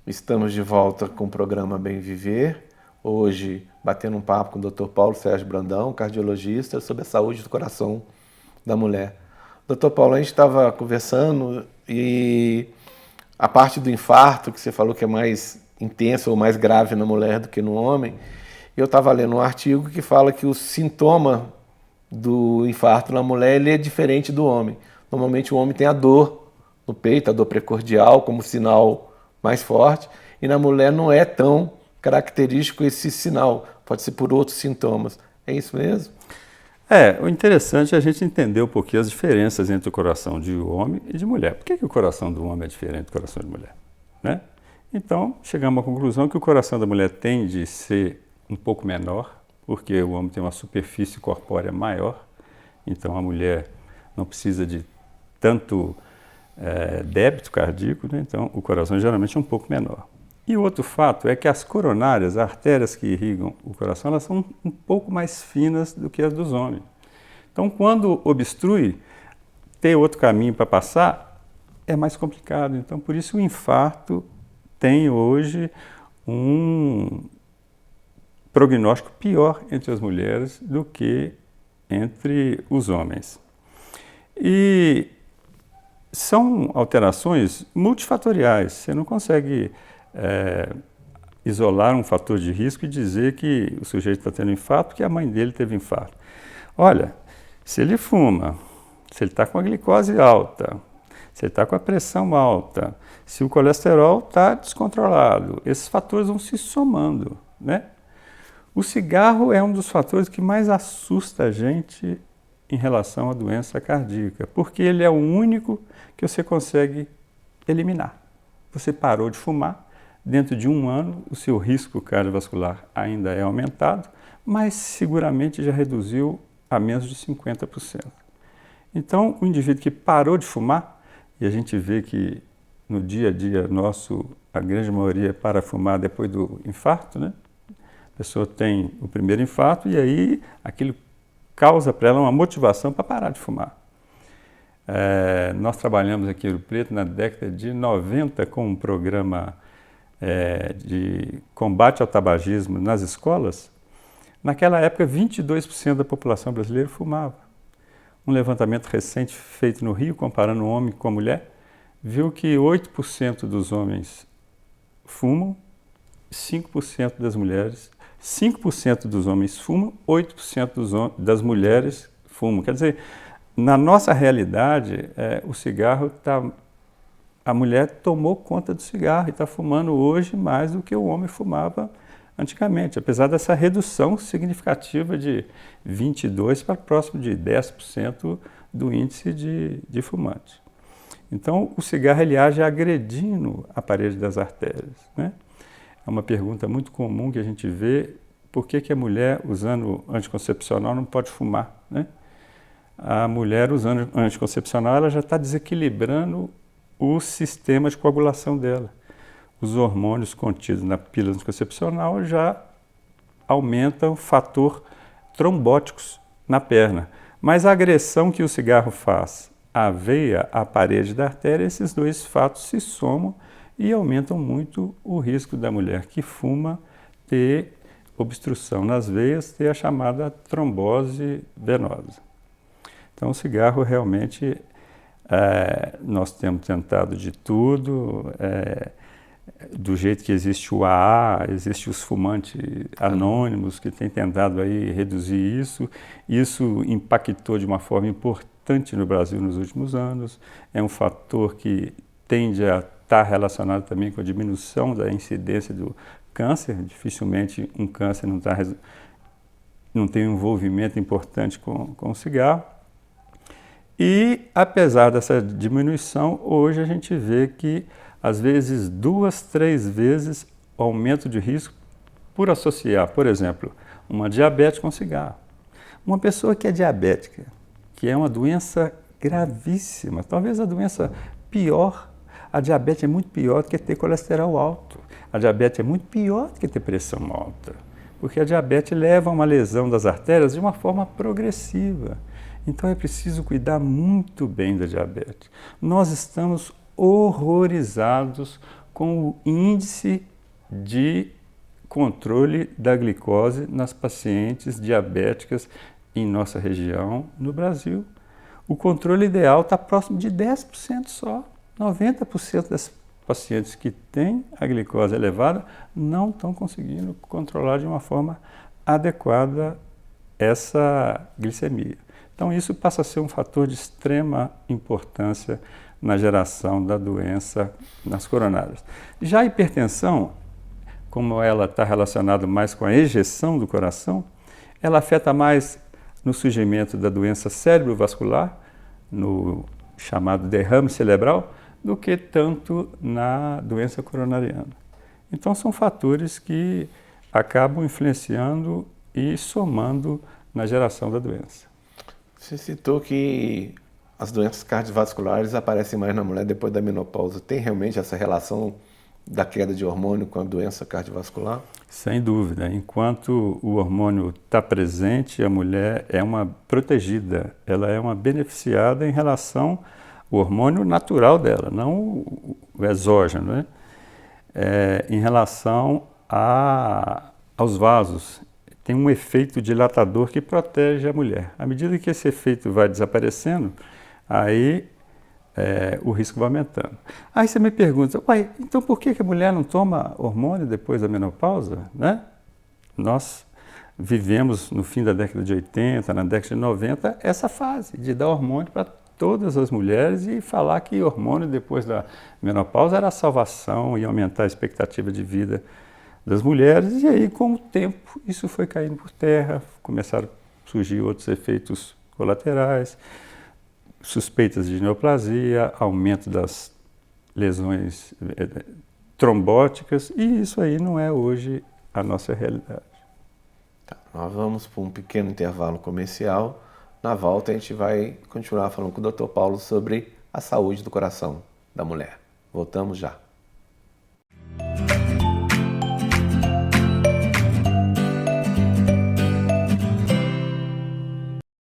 Estamos de volta com o programa Bem Viver. Hoje, batendo um papo com o Dr. Paulo Sérgio Brandão, cardiologista, sobre a saúde do coração da mulher. Dr. Paulo, a gente estava conversando e a parte do infarto, que você falou que é mais intenso ou mais grave na mulher do que no homem, eu estava lendo um artigo que fala que o sintoma do infarto na mulher ele é diferente do homem. Normalmente o homem tem a dor no peito, a dor precordial como sinal mais forte, e na mulher não é tão característico esse sinal, pode ser por outros sintomas. É isso mesmo? O interessante é a gente entender um pouquinho as diferenças entre o coração de homem e de mulher. Por que o coração do homem é diferente do coração de mulher? Né? Então, chegamos à conclusão que o coração da mulher tende a ser um pouco menor, porque o homem tem uma superfície corpórea maior, então a mulher não precisa de tanto débito cardíaco, né? Então o coração geralmente é um pouco menor. E o outro fato é que as coronárias, as artérias que irrigam o coração, elas são um pouco mais finas do que as dos homens. Então, quando obstrui, ter outro caminho para passar é mais complicado. Então, por isso o infarto tem hoje um prognóstico pior entre as mulheres do que entre os homens. E são alterações multifatoriais. Você não consegue isolar um fator de risco e dizer que o sujeito está tendo infarto porque a mãe dele teve infarto. Olha, se ele fuma, se ele está com a glicose alta, se ele está com a pressão alta, se o colesterol está descontrolado, esses fatores vão se somando, né? O cigarro é um dos fatores que mais assusta a gente em relação à doença cardíaca, porque ele é o único que você consegue eliminar. Você parou de fumar, dentro de um ano o seu risco cardiovascular ainda é aumentado, mas seguramente já reduziu a menos de 50%. Então, o indivíduo que parou de fumar, e a gente vê que no dia a dia nosso, a grande maioria para fumar depois do infarto, né? A pessoa tem o primeiro infarto e aí aquilo causa para ela uma motivação para parar de fumar. Nós trabalhamos aqui em Ouro Preto na década de 90 com um programa de combate ao tabagismo nas escolas. Naquela época, 22% da população brasileira fumava. Um levantamento recente feito no Rio, comparando homem com mulher, viu que 8% dos homens fumam, 5% das mulheres, 5% dos homens fumam, 8% das mulheres fumam. Quer dizer, na nossa realidade, o cigarro a mulher tomou conta do cigarro e está fumando hoje mais do que o homem fumava antigamente, apesar dessa redução significativa de 22% para próximo de 10% do índice de fumantes. Então, o cigarro ele age agredindo a parede das artérias, né? É uma pergunta muito comum que a gente vê, por que a mulher usando anticoncepcional não pode fumar, né? A mulher usando anticoncepcional ela já está desequilibrando o sistema de coagulação dela. Os hormônios contidos na pílula anticoncepcional já aumentam o fator trombóticos na perna. Mas a agressão que o cigarro faz à veia, à parede da artéria, esses dois fatos se somam e aumentam muito o risco da mulher que fuma ter obstrução nas veias, ter a chamada trombose venosa. Então, o cigarro realmente, nós temos tentado de tudo, do jeito que existe o AA, existe os fumantes anônimos que têm tentado aí reduzir isso. Isso impactou de uma forma importante no Brasil nos últimos anos. É um fator que tende a estar relacionado também com a diminuição da incidência do câncer. Dificilmente um câncer não tem um envolvimento importante com o cigarro. E, apesar dessa diminuição, hoje a gente vê que, às vezes, 2, 3 vezes o aumento de risco por associar, por exemplo, uma diabetes com cigarro. Uma pessoa que é diabética, que é uma doença gravíssima, talvez a doença pior, a diabetes é muito pior do que ter colesterol alto. A diabetes é muito pior do que ter pressão alta, porque a diabetes leva a uma lesão das artérias de uma forma progressiva. Então é preciso cuidar muito bem da diabetes. Nós estamos horrorizados com o índice de controle da glicose nas pacientes diabéticas em nossa região, no Brasil. O controle ideal está próximo de 10% só. 90% das pacientes que têm a glicose elevada não estão conseguindo controlar de uma forma adequada essa glicemia. Então isso passa a ser um fator de extrema importância na geração da doença nas coronárias. Já a hipertensão, como ela está relacionada mais com a ejeção do coração, ela afeta mais no surgimento da doença cerebrovascular, no chamado derrame cerebral, do que tanto na doença coronariana. Então são fatores que acabam influenciando e somando na geração da doença. Você citou que as doenças cardiovasculares aparecem mais na mulher depois da menopausa. Tem realmente essa relação da queda de hormônio com a doença cardiovascular? Sem dúvida. Enquanto o hormônio está presente, a mulher é uma protegida, ela é uma beneficiada em relação ao hormônio natural dela, não o exógeno, né? Em relação aos vasos. Tem um efeito dilatador que protege a mulher. À medida que esse efeito vai desaparecendo, aí o risco vai aumentando. Aí você me pergunta, uai, então por que a mulher não toma hormônio depois da menopausa? Né? Nós vivemos no fim da década de 80, na década de 90, essa fase de dar hormônio para todas as mulheres e falar que hormônio depois da menopausa era a salvação e aumentar a expectativa de vida das mulheres. E aí, com o tempo, isso foi caindo por terra, começaram a surgir outros efeitos colaterais, suspeitas de neoplasia, aumento das lesões trombóticas, e isso aí não é hoje a nossa realidade. Tá, nós vamos para um pequeno intervalo comercial. Na volta a gente vai continuar falando com o Dr. Paulo sobre a saúde do coração da mulher. Voltamos já.